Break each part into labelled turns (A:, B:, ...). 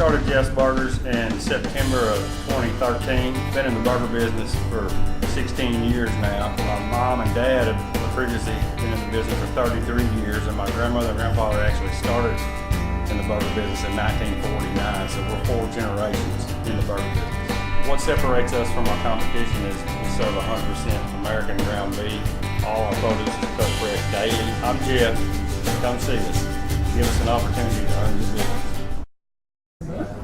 A: started Jeff's Burgers in September of 2013. Been in the burger business for 16 years now. My mom and dad have previously been in the business for 33 years, and my grandmother and grandfather actually started in the burger business in 1949, so we're 4 generations in the burger business. What separates us from our competition is we serve 100% American ground beef. All our produce is cut fresh daily. I'm Jeff. Come see us. Give us an opportunity to earn your business.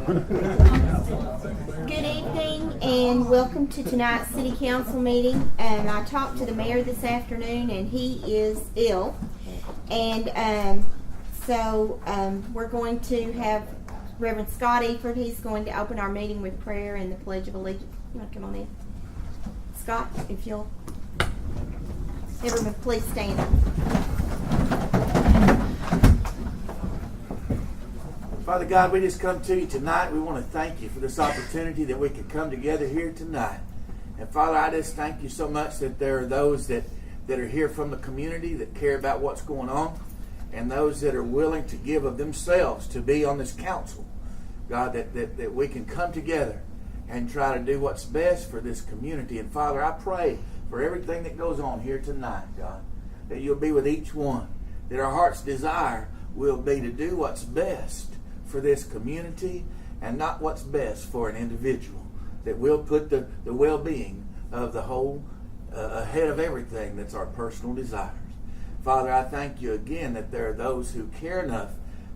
B: Good evening and welcome to tonight's City Council meeting. I talked to the mayor this afternoon and he is ill. And so we're going to have Reverend Scott Eford. He's going to open our meeting with prayer and the Pledge of Allegiance. You want to come on in? Scott, if you'll. Everyone, please stand up.
C: Father God, we just come to you tonight. We want to thank you for this opportunity that we could come together here tonight. And Father, I just thank you so much that there are those that are here from the community that care about what's going on, and those that are willing to give of themselves to be on this council. God, that we can come together and try to do what's best for this community. And Father, I pray for everything that goes on here tonight, God, that you'll be with each one, that our heart's desire will be to do what's best for this community and not what's best for an individual, that we'll put the well-being of the whole ahead of everything that's our personal desires. Father, I thank you again that there are those who care enough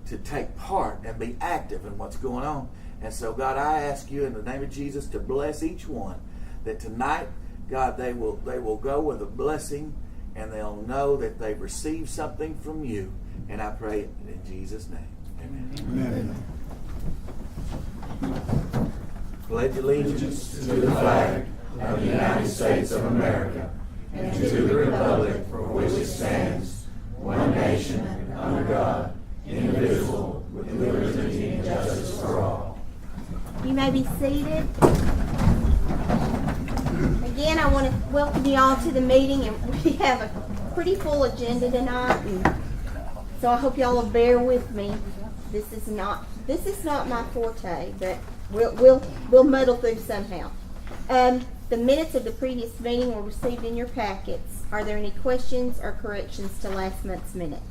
C: to take part and be active in what's going on. And so, God, I ask you in the name of Jesus to bless each one, that tonight, God, they will go with a blessing and they'll know that they've received something from you. And I pray it in Jesus' name. Amen. Amen. Pledge allegiance to the flag of the United States of America and to the republic for which it stands, one nation, under God, indivisible, with liberty and justice for all.
B: You may be seated. Again, I want to welcome you all to the meeting, and we have a pretty full agenda tonight, and so I hope y'all will bear with me. This is not my forte, but we'll muddle through somehow. The minutes of the previous meeting were received in your packets. Are there any questions or corrections to last month's minutes?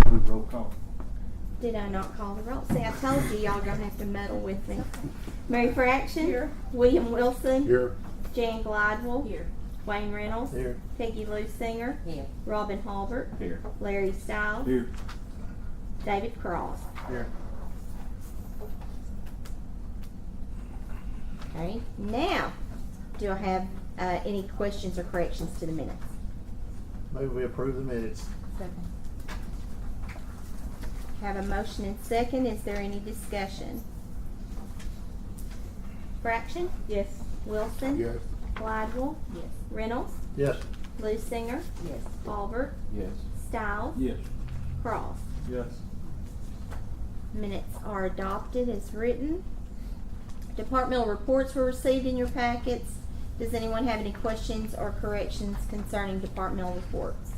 A: Roll call.
B: Did I not call the roll? See, I told you y'all gonna have to muddle with me. Mary Fraction? Here. William Wilson?
D: Here.
B: Jan Glidewell?
E: Here.
B: Wayne Reynolds?
D: Here.
B: Peggy Lou Singer?
E: Here.
B: Robin Halbert?
A: Here.
B: Larry Stiles?
A: Here.
B: David Cross?
D: Here.
B: Okay, now, do I have any questions or corrections to the minutes?
D: Maybe we approve the minutes.
B: Second. Have a motion and second. Is there any discussion? Fraction?
E: Yes.
B: Wilson?
D: Yes.
B: Glidewell?
E: Yes.
B: Reynolds?
D: Yes.
B: Lou Singer?
E: Yes.
B: Halbert?
A: Yes.
B: Stiles?
A: Yes.
B: Cross?
A: Yes.
B: Minutes are adopted as written. Departmental reports were received in your packets. Does anyone have any questions or corrections concerning departmental reports?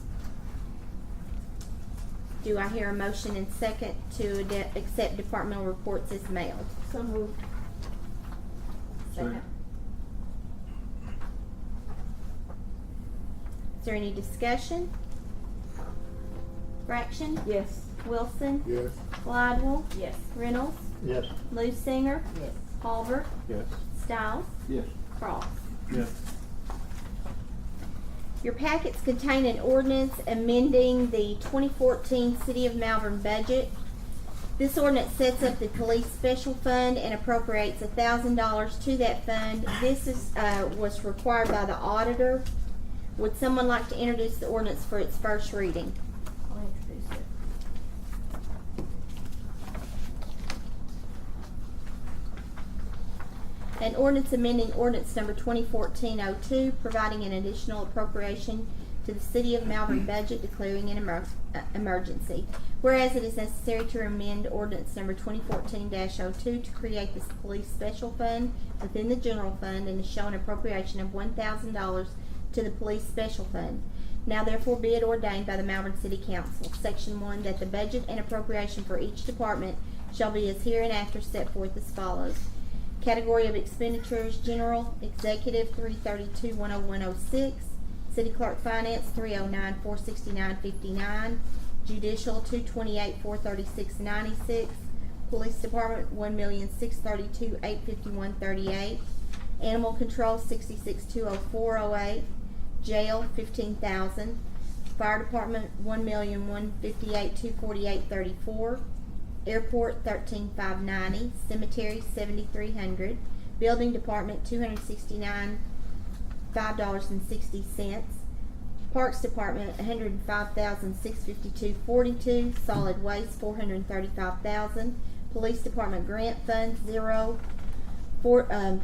B: Do I hear a motion and second to accept departmental reports as mailed?
E: So moved.
B: Second. Is there any discussion? Fraction?
E: Yes.
B: Wilson?
D: Yes.
B: Glidewell?
E: Yes.
B: Reynolds?
D: Yes.
B: Lou Singer?
E: Yes.
B: Halbert?
A: Yes.
B: Stiles?
A: Yes.
B: Cross?
A: Yes.
B: Your packets contain an ordinance amending the 2014 City of Malvern budget. This ordinance sets up the police special fund and appropriates $1,000 to that fund. This was required by the auditor. Would someone like to introduce the ordinance for its first reading?
E: I'll introduce it.
B: An ordinance amending ordinance number 2014-02, providing an additional appropriation to the City of Malvern budget, declaring an emergency. Whereas it is necessary to amend ordinance number 2014-02 to create this police special fund within the general fund and to show an appropriation of $1,000 to the police special fund. Now therefore be it ordained by the Malvern City Council, Section 1, that the budget and appropriation for each department shall be as hereinafter set forth as follows. Category of expenditures: general, executive, $332,101.06, city clerk finance, $309,469.59, judicial, $228,436.96, police department, $1,632,851.38, animal control, $66,204.08, jail, $15,000, fire department, $1,158,248.34, airport, $13,590, cemetery, $7,300, building department, $269.05.60, parks department, $105,652.42, solid waste, $435,000, police department grant fund, $0,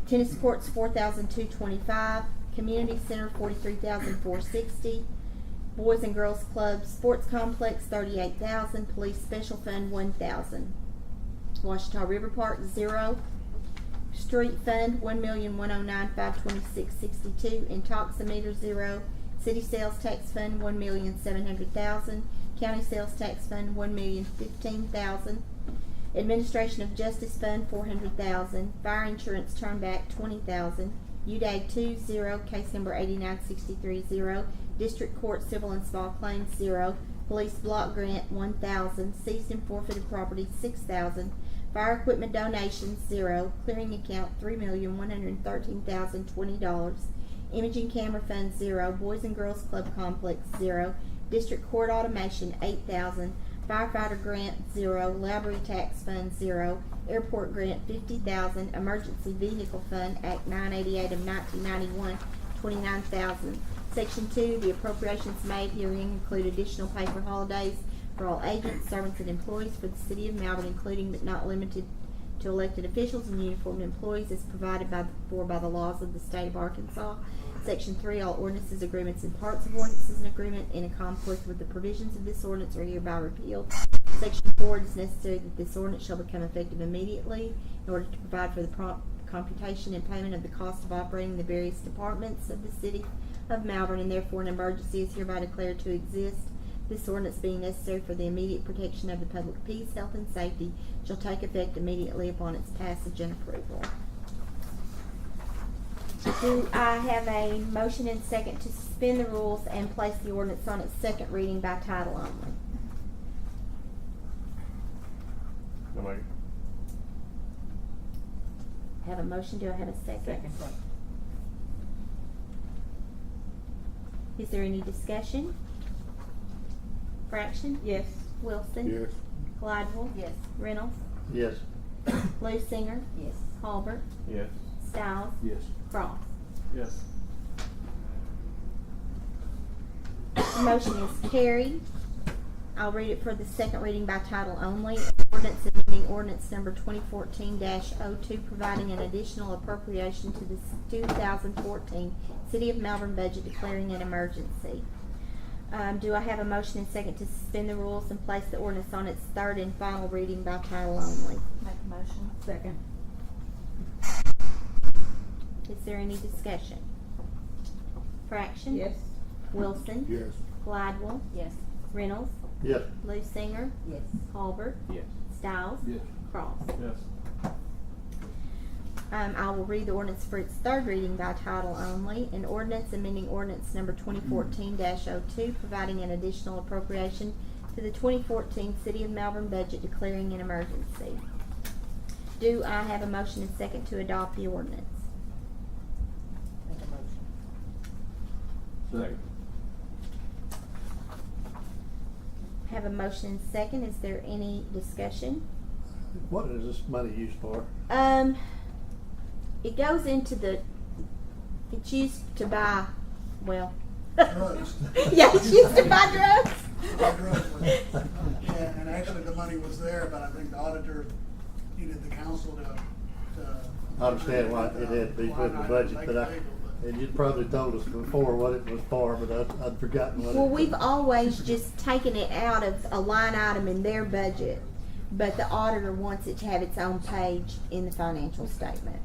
B: tennis courts, $4,225, community center, $43,460, Boys and Girls Club Sports Complex, $38,000. Police Special Fund, $1,000. Washita River Park, $0. Street Fund, $1,109,526.62. Intoximeter, $0. City Sales Tax Fund, $1,700,000. County Sales Tax Fund, $1,015,000. Administration of Justice Fund, $400,000. Fire Insurance Turnback, $20,000. UDAG 2, 0. Case number 8963, 0. District Court Civil and Small Claims, 0. Police Block Grant, $1,000. Seized and forfeited property, $6,000. Fire Equipment Donations, 0. Clearing Account, $3,113,020. Imaging Camera Fund, 0. Boys and Girls Club Complex, 0. District Court Automation, $8,000. Firefighter Grant, 0. Library Tax Fund, 0. Airport Grant, $50,000. Emergency Vehicle Fund, Act 988 of 1991, $29,000. Section 2, the appropriations made herein include additional pay for holidays for all agents, servants, and employees for the city of Malvern, including but not limited to elected officials and uniformed employees as provided for by the laws of the state of Arkansas. Section 3, all ordinances, agreements, and parts of ordinances and agreement in a conflict with the provisions of this ordinance are hereby repealed. Section 4, it is necessary that this ordinance shall become effective immediately in order to provide for the prompt computation and payment of the cost of operating the various departments of the city of Malvern, and therefore an emergency is hereby declared to exist. This ordinance, being necessary for the immediate protection of the public peace, health, and safety, shall take effect immediately upon its passage and approval. Do I have a motion and second to suspend the rules and place the ordinance on its second reading by title only? Have a motion, do I have a second?
E: Second.
B: Is there any discussion? Fraction?
E: Yes.
B: Wilson?
D: Yes.
B: Glidewell?
E: Yes.
B: Reynolds?
D: Yes.
B: Lusinger?
E: Yes.
B: Halbert?
A: Yes.
B: Stiles?
D: Yes.
B: Cross?
A: Yes.
B: The motion is carried. I'll read it for the second reading by title only. Ordinance amending ordinance number 2014-02, providing an additional appropriation to the 2014 City of Malvern budget, declaring an emergency. Do I have a motion and second to suspend the rules and place the ordinance on its third and final reading by title only?
E: Make a motion. Second.
B: Is there any discussion? Fraction?
E: Yes.
B: Wilson?
D: Yes.
B: Glidewell?
E: Yes.
B: Reynolds?
D: Yes.
B: Lusinger?
E: Yes.
B: Halbert?
A: Yes.
B: Stiles?
D: Yes.
B: Cross?
A: Yes.
B: I will read the ordinance for its third reading by title only. An ordinance amending ordinance number 2014-02, providing an additional appropriation to the 2014 City of Malvern budget, declaring an emergency. Do I have a motion and second to adopt the ordinance?
E: Make a motion.
D: Second.
B: Have a motion and second. Is there any discussion?
D: What is this money used for?
B: It goes into it's used to buy, well,
F: Drugs.
B: yeah, it's used to buy drugs.
F: Buy drugs with it. And actually the money was there, but I think the auditor needed the council to
D: I understand why it had to be put in the budget, but and you'd probably told us before what it was for, but I'd forgotten what
B: Well,
D: it
B: we've always just taken it out of a line item in their budget, but the auditor wants it to have its own page in the financial statement.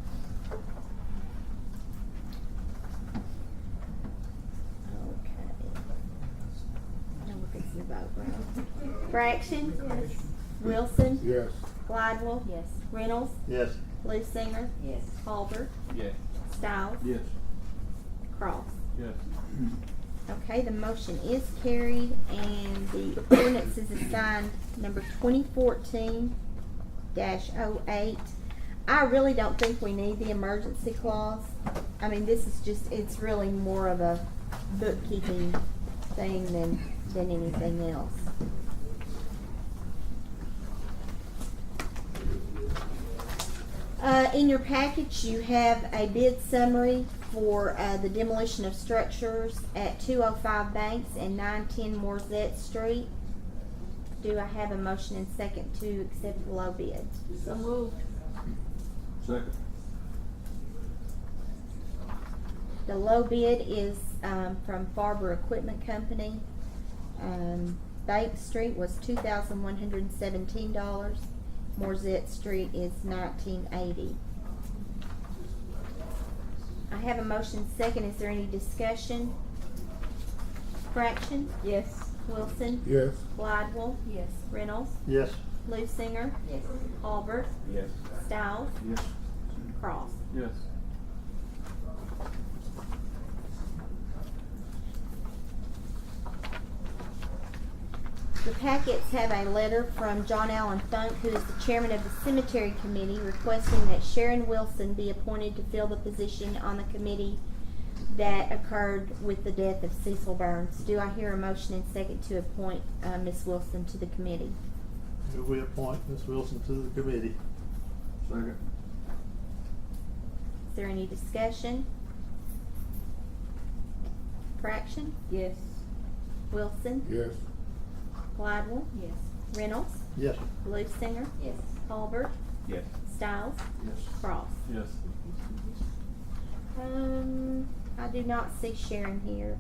B: Okay. Now we're fixing to vote, right? Fraction? Yes. Wilson?
D: Yes.
B: Glidewell,
E: Yes.
B: Reynolds,
D: Yes.
B: Lucinger,
E: Yes.
B: Halbert,
A: Yes.
B: Styles,
A: Yes.
B: Cross.
A: Yes.
B: Okay, the motion is carried and the ordinance is assigned number 2014-08. I really don't think we need the emergency clause. I mean, this is just, it's really more of a bookkeeping thing than anything else. In your package, you have a bid summary for the demolition of structures at 205 Banks and 910 Morzette Street. Do I have a motion and second to accept the low bid?
E: So moved.
A: Second.
B: The low bid is from Farber Equipment Company. Bank Street was $2,117. Morzette Street is $1,980. I have a motion second. Is there any discussion? Fraction?
E: Yes.
B: Wilson?
C: Yes.
B: Glidewell?
E: Yes.
B: Reynolds?
D: Yes.
B: Lucinger?
E: Yes.
B: Halbert?
A: Yes.
B: Styles?
A: Yes.
B: Cross.
A: Yes.
B: The packets have a letter from John Allen Funk, who is the chairman of the cemetery committee, requesting that Sharon Wilson be appointed to fill the position on the committee that occurred with the death of Cecil Burns. Do I hear a motion and second to appoint Ms. Wilson to the committee?
D: We appoint Ms. Wilson to the committee.
A: Second.
B: Is there any discussion? Fraction?
E: Yes.
B: Wilson?
C: Yes.
B: Glidewell?
E: Yes.
B: Reynolds?
D: Yes.
B: Lucinger?
E: Yes.
B: Halbert?
A: Yes.
B: Styles?
A: Yes.
B: Cross.
A: Yes.
B: I do not see Sharon here.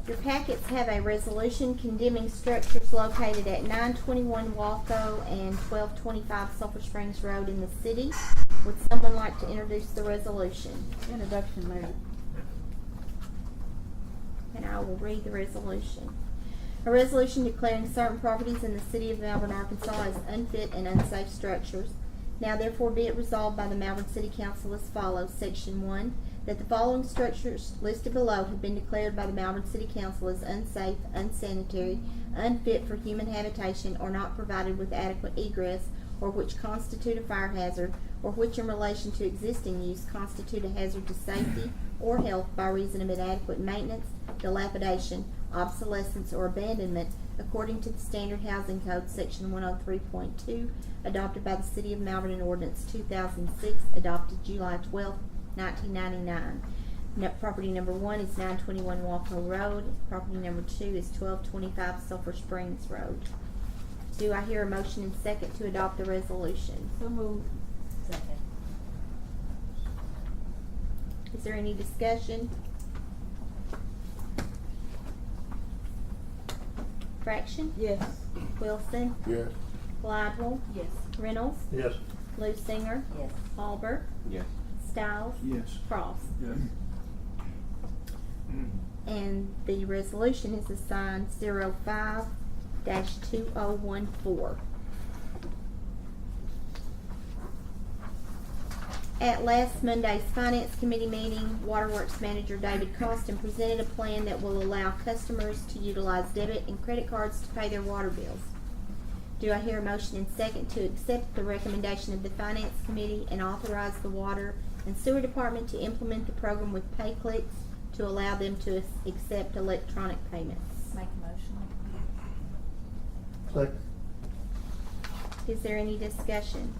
B: Your packets have a resolution condemning structures located at 921 Walco and 1225 Sulphur Springs Road in the city. Would someone like to introduce the resolution?
E: Introduction made.
B: And I will read the resolution. A resolution declaring certain properties in the city of Malvern, Arkansas as unfit and unsafe structures. Now therefore be it resolved by the Malvern City Council as follows. Section 1, that the following structures listed below have been declared by the Malvern City Council as unsafe, unsanitary, unfit for human habitation, or not provided with adequate egress, or which constitute a fire hazard, or which in relation to existing use constitute a hazard to safety or health by reason of inadequate maintenance, dilapidation, obsolescence, or abandonment according to the Standard Housing Code, Section 103.2, adopted by the City of Malvern in Ordinance 2006, adopted July 12, 1999. Property number 1 is 921 Walco Road. Property number 2 is 1225 Sulphur Springs Road. Do I hear a motion and second to adopt the resolution?
E: So moved. Second.
B: Is there any discussion? Fraction?
E: Yes.
B: Wilson?
C: Yes.
B: Glidewell?
E: Yes.
B: Reynolds?
D: Yes.
B: Lucinger?
E: Yes.
B: Halbert?
A: Yes.
B: Styles?
A: Yes.
B: Cross.
A: Yes.
B: And the resolution is assigned 05-2014. At last Monday's Finance Committee meeting, Waterworks Manager David Costin presented a plan that will allow customers to utilize debit and credit cards to pay their water bills. Do I hear a motion and second to accept the recommendation of the Finance Committee and authorize the Water and Sewer Department to implement the program with PayClicks to allow them to accept electronic payments?
E: Make a motion.
D: Second.
B: Is there any discussion?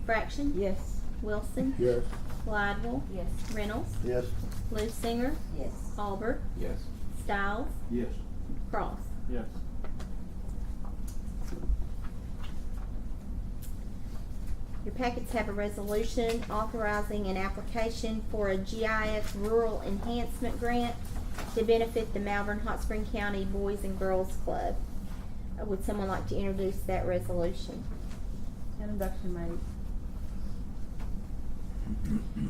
B: Fraction?
E: Yes.
B: Wilson?
C: Yes.
B: Glidewell?
E: Yes.
B: Reynolds?
D: Yes.
B: Lucinger?
E: Yes.
B: Halbert?
A: Yes.
B: Styles?
A: Yes.
B: Cross.
A: Yes.
B: Your packets have a resolution authorizing an application for a GIS Rural Enhancement Grant to benefit the Malvern Hot Spring County Boys and Girls Club. Would someone like to introduce that resolution?
E: Introduction made.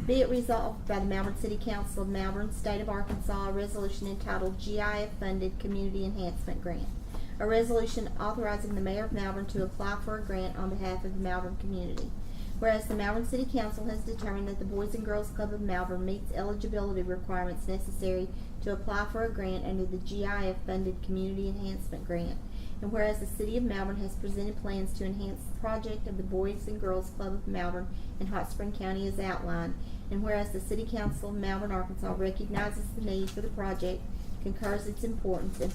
B: Be it resolved by the Malvern City Council of Malvern, State of Arkansas, a resolution entitled GIF Funded Community Enhancement Grant. A resolution authorizing the Mayor of Malvern to apply for a grant on behalf of the Malvern community. Whereas the Malvern City Council has determined that the Boys and Girls Club of Malvern meets eligibility requirements necessary to apply for a grant under the GIF Funded Community Enhancement Grant. And whereas the City of Malvern has presented plans to enhance the project of the Boys and Girls Club of Malvern in Hot Spring County as outlined. And whereas the City Council of Malvern, Arkansas recognizes the need for the project, concurs its importance, and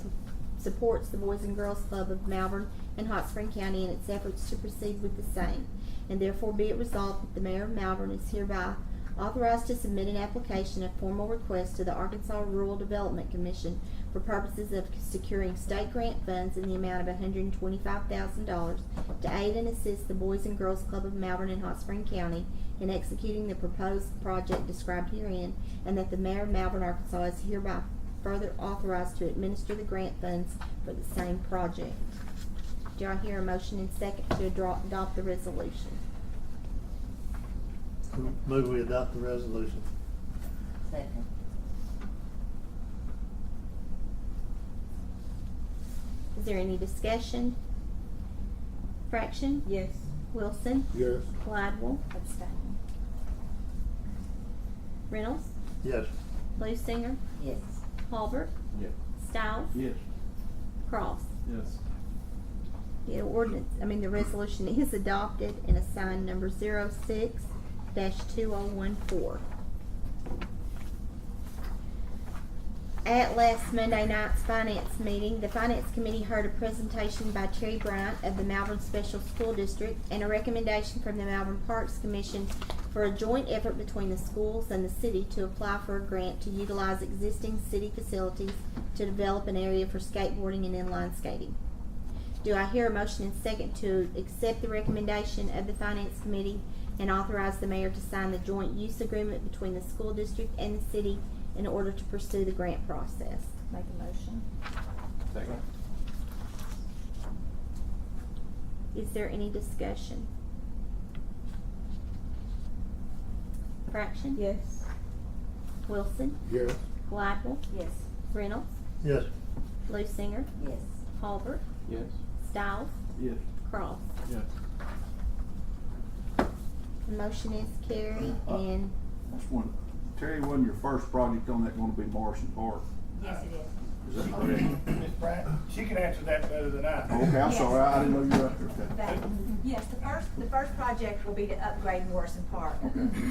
B: supports the Boys and Girls Club of Malvern and Hot Spring County in its efforts to proceed with the same. And therefore be it resolved that the Mayor of Malvern is hereby authorized to submit an application of formal request to the Arkansas Rural Development Commission for purposes of securing state grant funds in the amount of $125,000 to aid and assist the Boys and Girls Club of Malvern and Hot Spring County in executing the proposed project described herein, and that the Mayor of Malvern, Arkansas is hereby further authorized to administer the grant funds for the same project. Do I hear a motion and second to adopt the resolution?
D: Move we adopt the resolution.
E: Second.
B: Is there any discussion? Fraction?
E: Yes.
B: Wilson?
C: Yes.
B: Gladwell?
E: Abstain.
B: Reynolds?
D: Yes.
B: Lucinger?
E: Yes.
B: Halbert?
C: Yes.
B: Styles?
C: Yes.
B: Cross?
C: Yes.
B: The resolution is adopted and assigned number 06-2014. At last Monday night's finance meeting, the Finance Committee heard a presentation by Terry Bryant of the Malvern Special School District and a recommendation from the Malvern Parks Commission for a joint effort between the schools and the city to apply for a grant to utilize existing city facilities to develop an area for skateboarding and inline skating. Do I hear a motion and second to accept the recommendation of the Finance Committee and authorize the mayor to sign the joint use agreement between the school district and the city in order to pursue the grant process?
E: Make a motion.
C: Second.
B: Is there any discussion? Fraction?
E: Yes.
B: Wilson?
C: Yes.
B: Gladwell?
E: Yes.
B: Reynolds?
D: Yes.
B: Lucinger?
E: Yes.
B: Halbert?
C: Yes.
B: Styles?
C: Yes.
B: Cross?
C: Yes.
B: The motion is carried and
G: That's one. Terry, wasn't your first project on that gonna be Morrison Park?
H: Yes, it is.
G: Is that correct?
I: Ms. Bryant, she can answer that better than I.
G: Okay, I'm sorry, I didn't know you were up there. Okay.
H: Yes, the first project will be to upgrade Morrison Park.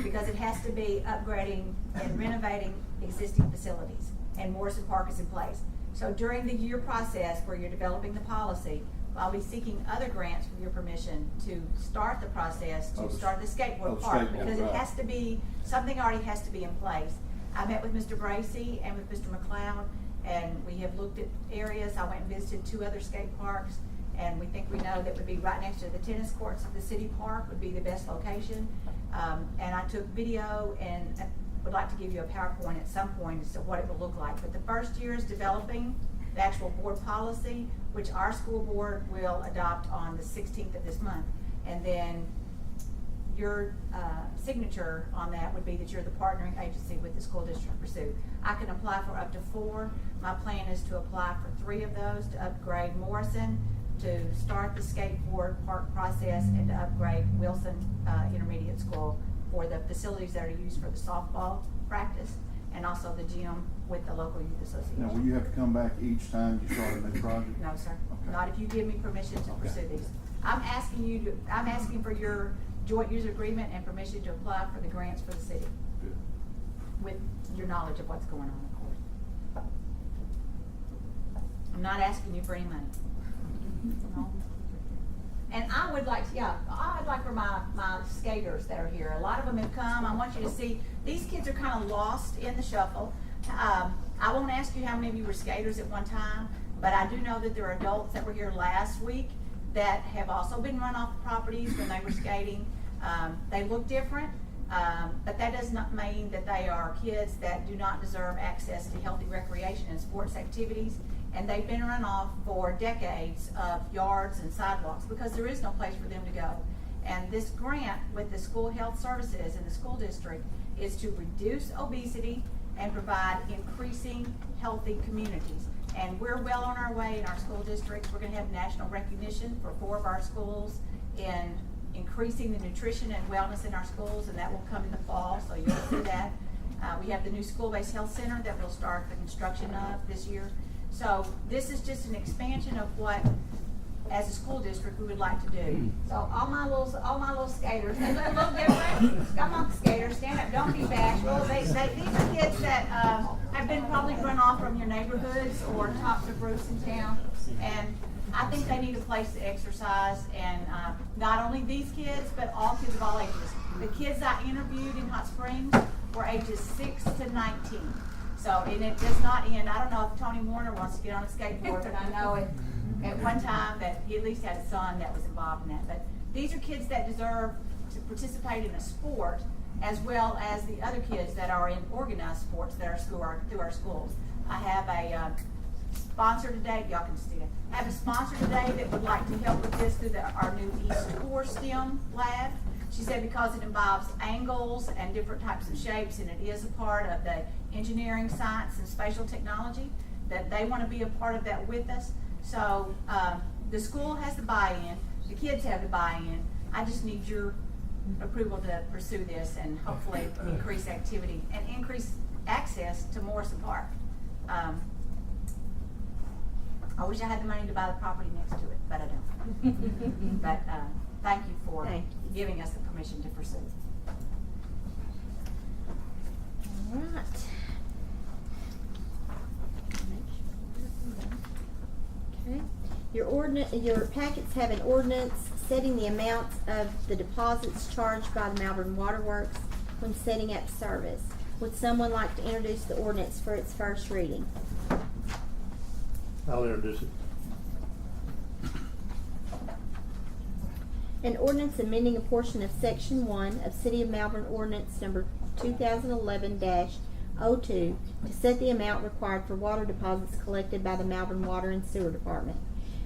H: Because it has to be upgrading and renovating existing facilities, and Morrison Park is in place. So during the year process where you're developing the policy, I'll be seeking other grants for your permission to start the process, to start the skateboard park, because it has to be, something already has to be in place. I met with Mr. Bracy and with Mr. McLeod, and we have looked at areas. I went and visited 2 other skate parks, and we think we know that would be right next to the tennis courts of the city park would be the best location. And I took video and would like to give you a PowerPoint at some point as to what it will look like. But the first year is developing the actual board policy, which our school board will adopt on the 16th of this month. And then your signature on that would be that you're the partnering agency with the school district pursuit. I can apply for up to 4. My plan is to apply for 3 of those to upgrade Morrison, to start the skateboard park process, and to upgrade Wilson Intermediate School for the facilities that are used for the softball practice, and also the gym with the local youth association.
G: Now, will you have to come back each time you start a new project?
H: No, sir.
G: Okay.
H: Not if you give me permission to pursue these. I'm asking for your joint user agreement and permission to apply for the grants for the city,
G: Good.
H: with your knowledge of what's going on, of course. I'm not asking you for any money. No. And I'd like for my skaters that are here, a lot of them have come. I want you to see, these kids are kind of lost in the shuffle. I won't ask you how many of you were skaters at one time, but I do know that there are adults that were here last week that have also been run off properties when they were skating. They look different, but that does not mean that they are kids that do not deserve access to healthy recreation and sports activities. And they've been run off for decades of yards and sidewalks because there is no place for them to go. And this grant with the school health services in the school district is to reduce obesity and provide increasing healthy communities. And we're well on our way in our school districts. We're gonna have national recognition for 4 of our schools in increasing the nutrition and wellness in our schools, and that will come in the fall, so you'll see that. We have the new school-based health center that we'll start the construction of this year. So this is just an expansion of what, as a school district, we would like to do. So all my little skaters, they look a little different. Come on, skaters, stand up, don't be bashful. These are kids that have been probably run off from your neighborhoods or top of groups in town, and I think they need a place to exercise, and not only these kids, but all kids of all ages. The kids I interviewed in Hot Springs were ages 6 to 19. So, and it does not end. I don't know if Tony Warner wants to get on a skateboard, but I know at one time that he at least had a son that was involved in that. But these are kids that deserve to participate in a sport, as well as the other kids that are in organized sports that are through our schools. I have a sponsor today, y'all can see it. I have a sponsor today that would like to help with this through our new East Core STEM lab. She said because it involves angles and different types of shapes, and it is a part of the engineering, science, and spatial technology, that they want to be a part of that with us. So the school has the buy-in, the kids have the buy-in. I just need your approval to pursue this and hopefully increase activity and increase access to Morrison Park. I wish I had the money to buy the property next to it, but I don't. But thank you for giving us the permission to pursue.
B: All right. Okay. Your packets have an ordinance setting the amounts of the deposits charged by the Malvern Waterworks when setting up service. Would someone like to introduce the ordinance for its first reading?
D: I'll introduce it.
B: An ordinance amending a portion of Section 1 of City of Malvern Ordinance Number 2011-02 to set the amount required for water deposits collected by the Malvern Water and Sewer Department.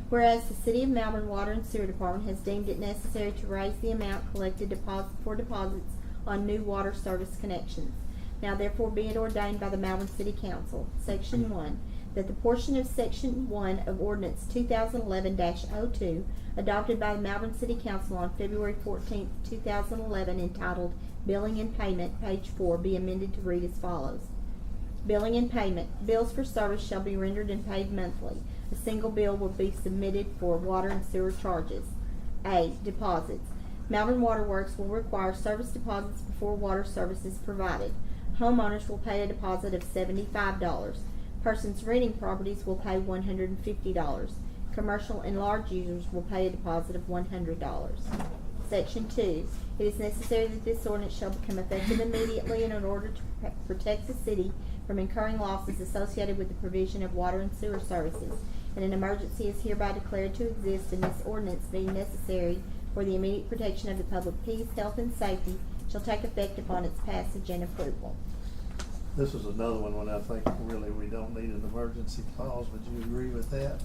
B: Whereas the City of Malvern Water and Sewer Department has deemed it necessary to raise the amount collected for deposits on new water service connections. Now therefore be it ordained by the Malvern City Council, Section 1, that the portion of Section 1 of Ordinance 2011-02 adopted by the Malvern City Council on February 14, 2011 entitled Billing and Payment, page 4, be amended to read as follows. Billing and payment. Bills for service shall be rendered and paid monthly. A single bill will be submitted for water and sewer charges. A. Deposits. Malvern Waterworks will require service deposits before water service is provided. Homeowners will pay a deposit of $75. Persons renting properties will pay $150. Commercial and large users will pay a deposit of $100. Section 2. It is necessary that this ordinance shall become effective immediately in order to protect the city from incurring losses associated with the provision of water and sewer services, and an emergency is hereby declared to exist, and this ordinance being necessary for the immediate protection of the public peace, health, and safety shall take effect upon its passage and approval.
D: This is another one when I think really we don't need an emergency clause. Would you agree with that?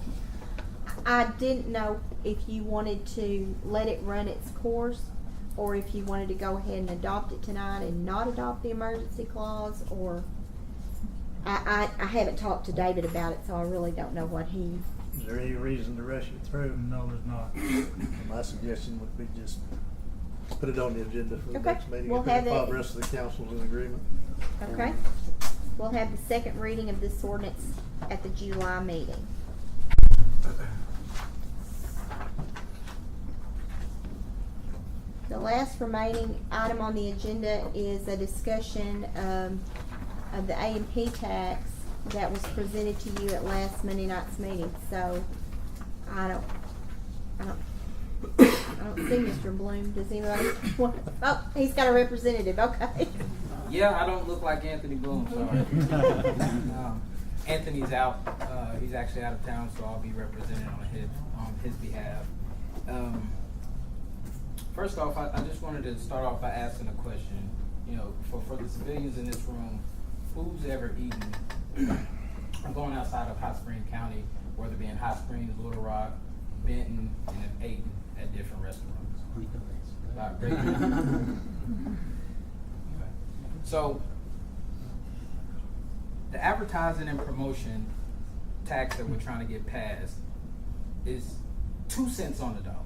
B: I didn't know if you wanted to let it run its course, or if you wanted to go ahead and adopt it tonight and not adopt the emergency clause, or I haven't talked to David about it, so I really don't know what he...
D: Is there any reason to rush it through?
I: No, there's not.
D: My suggestion would be just put it on the agenda for the
B: Okay.
D: next meeting.
B: We'll
D: If
B: have
D: the
B: it.
D: rest of the council's in agreement.
B: Okay? We'll have the second reading of this ordinance at the July meeting. The last remaining item on the agenda is a discussion of the A&P tax that was presented to you at last Monday night's meeting. So I don't see Mr. Bloom. Does anybody want? Oh, he's got a representative. Okay.
J: Yeah, I don't look like Anthony Bloom, sorry. Anthony's out. He's actually out of town, so I'll be representing on his behalf. First off, I just wanted to start off by asking a question. You know, for the civilians in this room, who's ever eaten, going outside of Hot Springs County, whether it be in Hot Springs, Little Rock, Benton, and have eaten at different restaurants? About breaking. So, the advertising and promotion tax that we're trying to get passed is 2 cents on the dollar.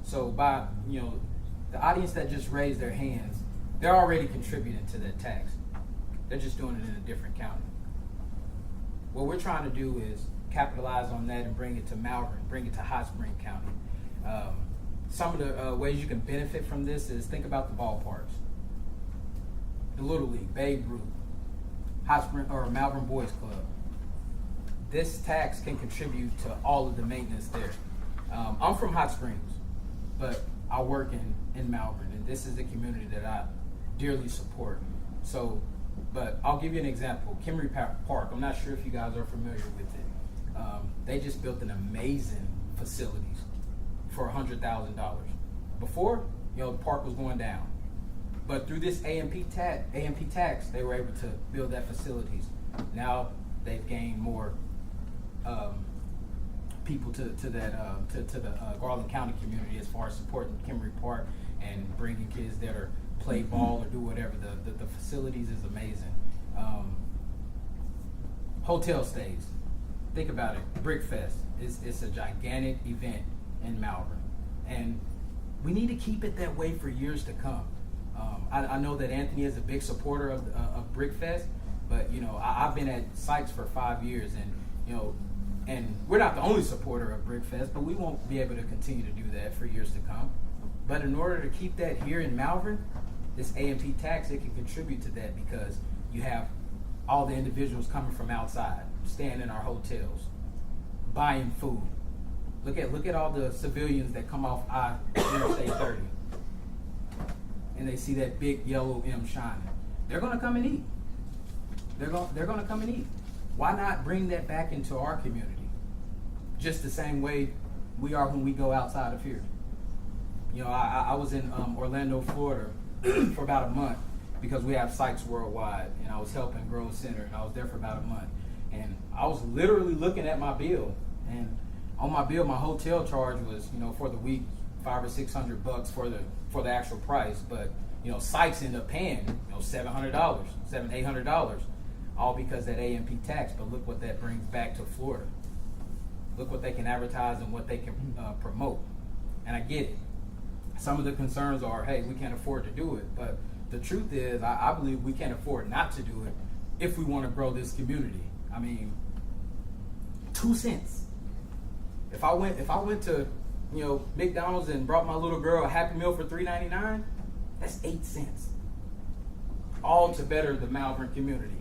J: So by, the audience that just raised their hands, they're already contributing to that tax. They're just doing it in a different county. What we're trying to do is capitalize on that and bring it to Malvern, bring it to Hot Spring County. Some of the ways you can benefit from this is think about the ballparks. The Little League, Babe Ruth, Hot Spring or Malvern Boys Club. This tax can contribute to all of the maintenance there. I'm from Hot Springs, but I work in Malvern, and this is the community that I dearly support. So, but I'll give you an example. Kimry Park, I'm not sure if you guys are familiar with it. They just built an amazing facilities for $100,000. Before, the park was going down. But through this AMP tax, they were able to build that facilities. Now they've gained more people to the Garland County community as far as supporting Kimry Park and bringing kids that are play ball or do whatever. The facilities is amazing. Hotel stays. Think about it. Brickfest it's a gigantic event in Malvern, and we need to keep it that way for years to come. I know that Anthony is a big supporter of Brickfest, but I've been at Sykes for 5 years, and we're not the only supporter of Brickfest, but we won't be able to continue to do that for years to come. But in order to keep that here in Malvern, this AMP tax, it can contribute to that because you have all the individuals coming from outside, staying in our hotels, buying food. Look at all the civilians that come off Interstate 30. And they see that big yellow M shining. They're gonna come and eat. They're gonna come and eat. Why not bring that back into our community? Just the same way we are when we go outside of here. I was in Orlando, Florida for about a month because we have Sykes Worldwide, and I was helping Grove Center, and I was there for about a month. And I was literally looking at my bill, and on my bill, my hotel charge was, for the week, $500 or $600 for the actual price, but Sykes ended up paying $700, $800, all because that AMP tax. But look what that brings back to Florida. Look what they can advertise and what they can promote. And I get it. Some of the concerns are, hey, we can't afford to do it, but the truth is, I believe we can't afford not to do it if we want to grow this community. I mean, 2 cents. If I went to McDonald's and brought my little girl a Happy Meal for $3.99, that's 8 cents. All to better the Malvern community.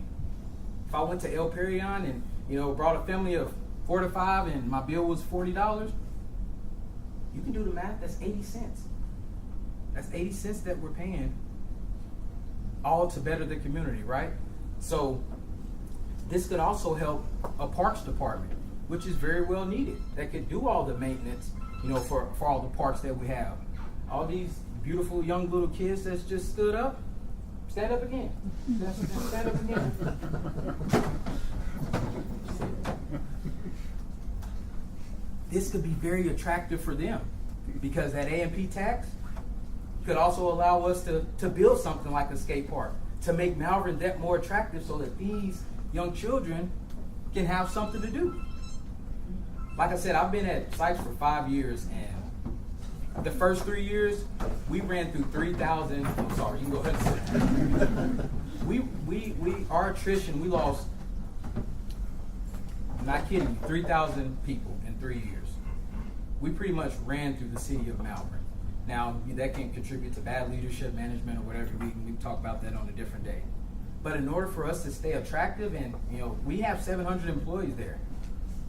J: If I went to El Perion and brought a family of 4 to 5 and my bill was $40, you can do the math. That's 80 cents. That's 80 cents that we're paying, all to better the community, right? So this could also help a parks department, which is very well needed. That could do all the maintenance, for all the parks that we have. All these beautiful young little kids that's just stood up, stand up again. Stand up again. This could be very attractive for them because that AMP tax could also allow us to build something like a skate park, to make Malvern that more attractive so that these young children can have something to do. Like I said, I've been at Sykes for 5 years, and the first 3 years, we ran through 3,000. I'm sorry, you can go ahead and say that. Our attrition, we lost, I'm not kidding you, 3,000 people in 3 years. We pretty much ran through the city of Malvern. Now, that can contribute to bad leadership, management, or whatever. We can talk about that on a different day. But in order for us to stay attractive, and we have 700 employees there,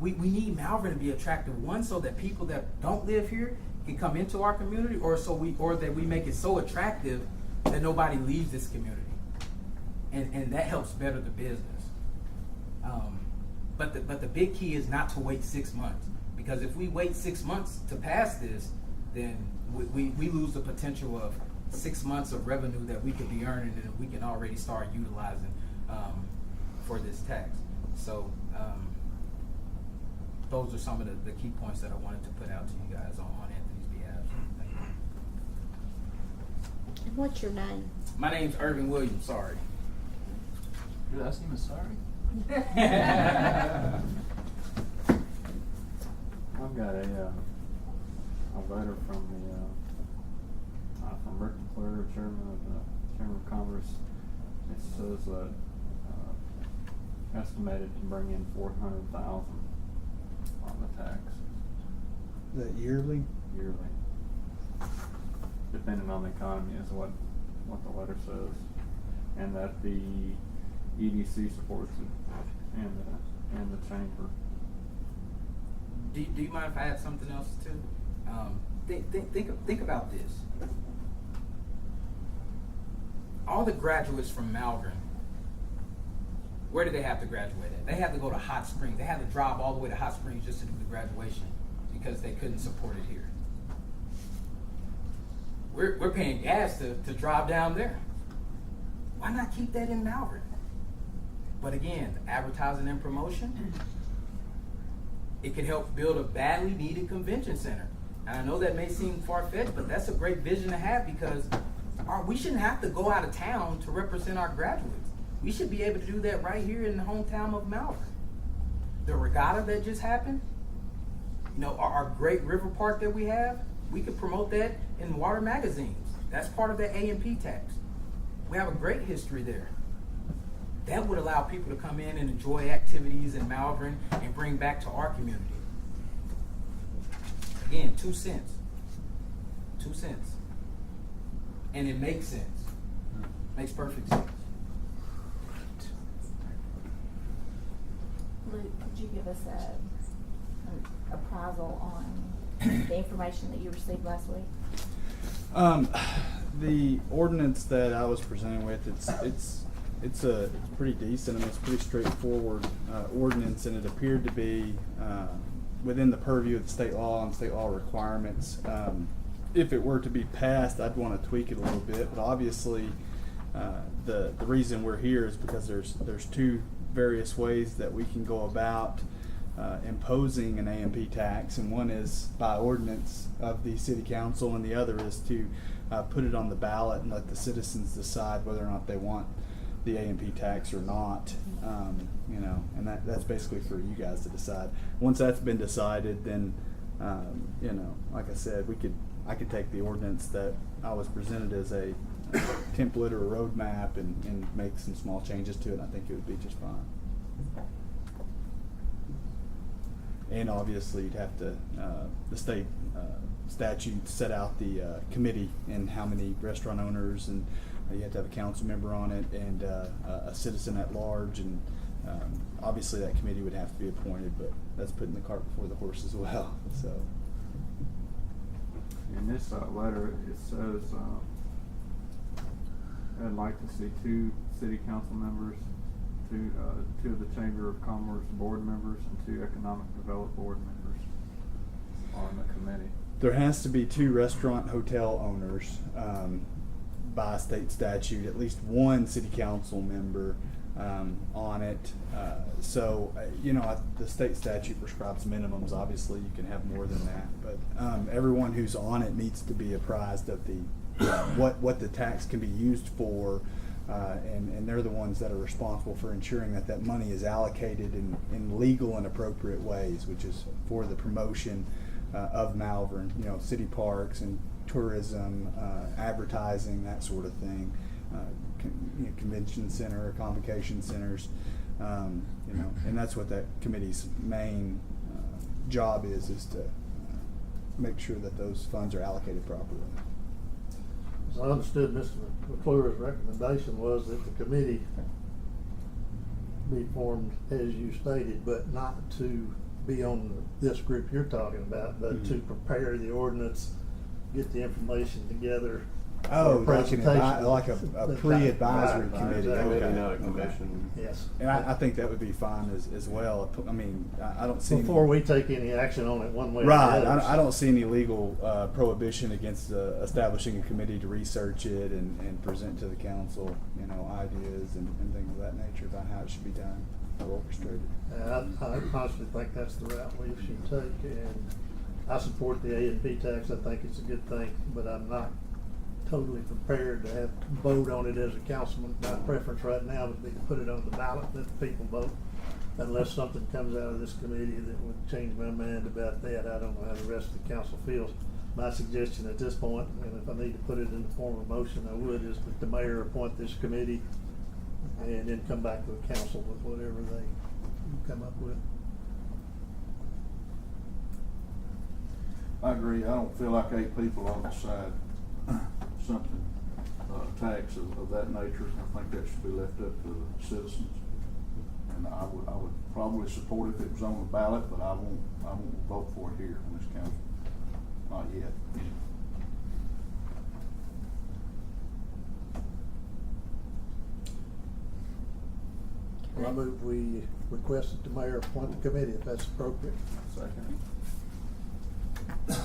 J: we need Malvern to be attractive. One, so that people that don't live here can come into our community, or that we make it so attractive that nobody leaves this community, and that helps better the business. But the big key is not to wait 6 months, because if we wait 6 months to pass this, then we lose the potential of 6 months of revenue that we could be earning and we can already start utilizing for this tax. So those are some of the key points that I wanted to put out to you guys on Anthony's behalf. Thank you.
B: And what's your name?
J: My name's Irvin Williams, sorry.
K: Your last name is Sorry? I've got a letter from from Rick McClure, Chairman of Commerce. It says that estimated to bring in $400,000 on the tax
L: Is that yearly?
K: yearly, depending on the economy, is what the letter says, and that the EDC supports it, and the chamber.
J: Do you mind if I add something else too? Think about this. All the graduates from Malvern, where do they have to graduate at? They have to go to Hot Springs. They have to drive all the way to Hot Springs just to do the graduation because they couldn't support it here. We're paying gas to drive down there. Why not keep that in Malvern? But again, advertising and promotion, it could help build a badly needed convention center. And I know that may seem far-fetched, but that's a great vision to have because we shouldn't have to go out of town to represent our graduates. We should be able to do that right here in the hometown of Malvern. The regatta that just happened, our great river park that we have, we could promote that in water magazines. That's part of the A&P tax. We have a great history there. That would allow people to come in and enjoy activities in Malvern and bring back to our community. Again, 2 cents. 2 cents. And it makes sense. Makes perfect sense.
E: Luke, could you give us an appraisal on the information that you received last week?
L: The ordinance that I was presenting with, it's pretty decent. I mean, it's a pretty straightforward ordinance, and it appeared to be within the purview of the state law and state law requirements. If it were to be passed, I'd want to tweak it a little bit, but obviously the reason we're here is because there's two various ways that we can go about imposing an A&P tax, and one is by ordinance of the city council, and the other is to put it on the ballot and let the citizens decide whether or not they want the A&P tax or not. And that's basically for you guys to decide. Once that's been decided, then like I said, I could take the ordinance that I was presented as a template or a roadmap and make some small changes to it. I think it would be just fine. And obviously, you'd have to the state statute set out the committee and how many restaurant owners, and you have to have a council member on it and a citizen at large, and obviously that committee would have to be appointed, but that's putting the cart before the horse as well. So
K: In this letter, it says I'd like to see 2 city council members, 2 of the Chamber of Commerce board members, and 2 economic development board members on the committee.
L: there has to be 2 restaurant hotel owners by state statute, at least 1 city council member on it. The state statute prescribes minimums. Obviously, you can have more than that, but everyone who's on it needs to be apprised of the what the tax can be used for, and they're the ones that are responsible for ensuring that money is allocated in legal and appropriate ways, which is for the promotion of Malvern, city parks and tourism, advertising, that sort of thing, convention center, convocation centers, and that's what that committee's main job is to make sure that those funds are allocated properly.
D: As I understood, Mr. McClure's recommendation was that the committee be formed as you stated, but not to be on this group you're talking about, but to prepare the ordinance, get the information together.
L: Oh, like a
D: That's
L: pre-advisory
D: right,
L: committee.
D: exactly.
L: Okay.
K: Not a commission.
D: Yes.
L: And I think that would be fine as well. I mean, I don't see
D: Before
L: any,
D: we take any action on it one way
L: right.
D: or the other.
L: I don't see any legal prohibition against establishing a committee to research it and present to the council, ideas and things of that nature about how it should be done or orchestrated.
D: I honestly think that's the route we should take, and I support the A&P tax. I think it's a good thing, but I'm not totally prepared to have vote on it as a councilman. My preference right now would be to put it on the ballot, let the people vote. Unless something comes out of this committee that would change my mind about that, I don't know how the rest of the council feels. My suggestion at this point, and if I need to put it in the form of a motion, I would, is that the mayor appoint this committee and then come back to the council with whatever they come up with.
G: I agree. I don't feel like 8 people ought to decide something, tax of that nature. I think that should be left up to the citizens. And I would probably support it if it was on the ballot, but I won't vote for it here in this council. Not yet.
D: Well, I move we request that the mayor appoint the committee if that's appropriate.
G: Second.
B: Is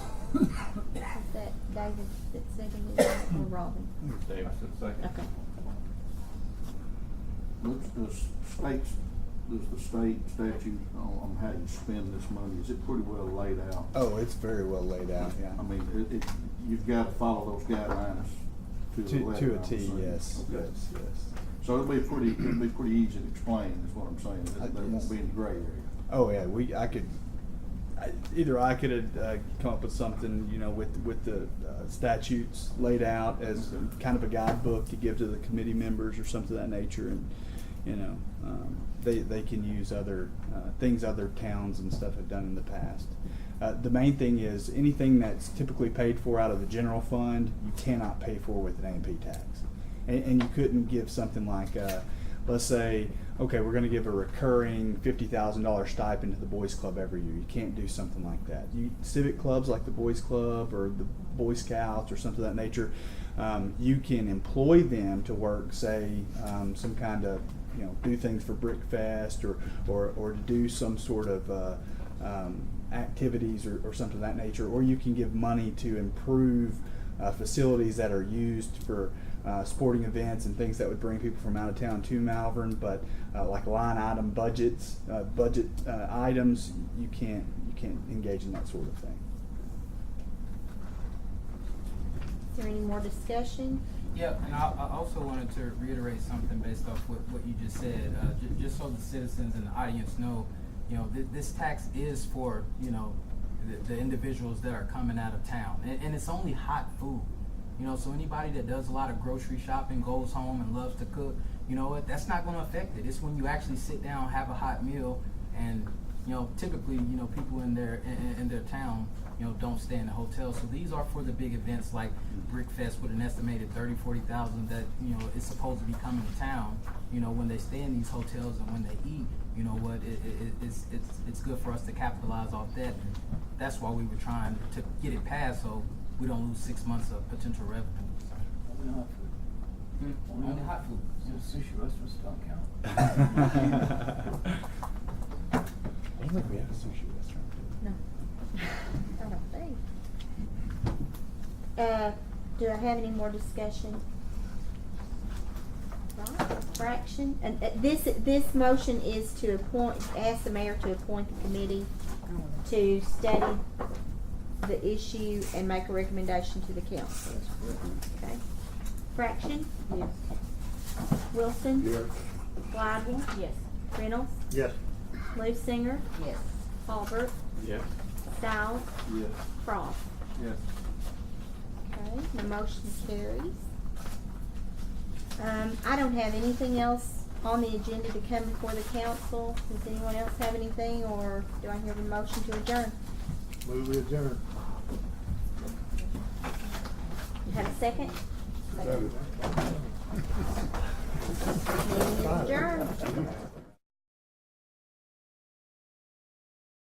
B: that David that seconded it or Robin?
K: David said second.
B: Okay.
G: Does the state statute on how you spend this money, is it pretty well laid out?
L: Oh, it's very well laid out, yeah.
G: I mean, you've got to follow those guidelines to the letter.
L: To a
G: I'm
L: T,
G: saying.
L: yes,
G: Okay.
L: yes.
G: So it'll be pretty easy to explain, is what I'm saying. There won't be any gray area.
L: Oh yeah, I could come up with something, you know, with the statutes laid out as kind of a guidebook to give to the committee members or something of that nature, and you know, they can use other things other towns and stuff have done in the past. The main thing is anything that's typically paid for out of the general fund, you cannot pay for with an A&P tax, and you couldn't give something like, let's say, okay, we're going to give a recurring $50,000 stipend to the Boys Club every year. You can't do something like that. Civic clubs like the Boys Club or the Boy Scouts or something of that nature, you can employ them to work, say, some kind of, you know, do things for Brick Fest or to do some sort of activities or something of that nature, or you can give money to improve facilities that are used for sporting events and things that would bring people from out of town to Malvern, but like line item budget items, you can't engage in that sort of thing.
B: Is there any more discussion?
J: Yeah, and I also wanted to reiterate something based off what you just said, just so the citizens and the audience know, you know, this tax is for, you know, the individuals that are coming out of town, and it's only hot food. You know, so anybody that does a lot of grocery shopping, goes home and loves to cook, you know what, that's not going to affect it. It's when you actually sit down, have a hot meal, and, you know, typically, you know, people in their town, you know, don't stay in the hotel. So these are for the big events like Brick Fest with an estimated 30,000-40,000 that, you know, is supposed to be coming to town. You know, when they stay in these hotels and when they eat, you know what, it's good for us to capitalize off that. That's why we were trying to get it passed so we don't lose 6 months of potential revenue.
M: Only hot food.
J: Only hot food.
M: So sushi restaurants don't count.
L: I don't think we have a sushi restaurant.
B: No. I don't think. Do I have any more discussion? Right, fraction, and this motion is to ask the mayor to appoint the committee to study the issue and make a recommendation to the council. Okay. Fraction?
E: Yes.
B: Wilson?
C: Yes.
B: Glidewell?
E: Yes.
B: Reynolds?
D: Yes.
B: Singer?
E: Yes.
B: Halbert?
K: Yes.
B: Stiles?
G: Yes.
B: Frost?
K: Yes.
B: Okay, the motion carries. I don't have anything else on the agenda to come before the council. Does anyone else have anything, or do I hear a motion to adjourn?
D: Move we adjourn.
B: You have a second? Meeting is adjourned.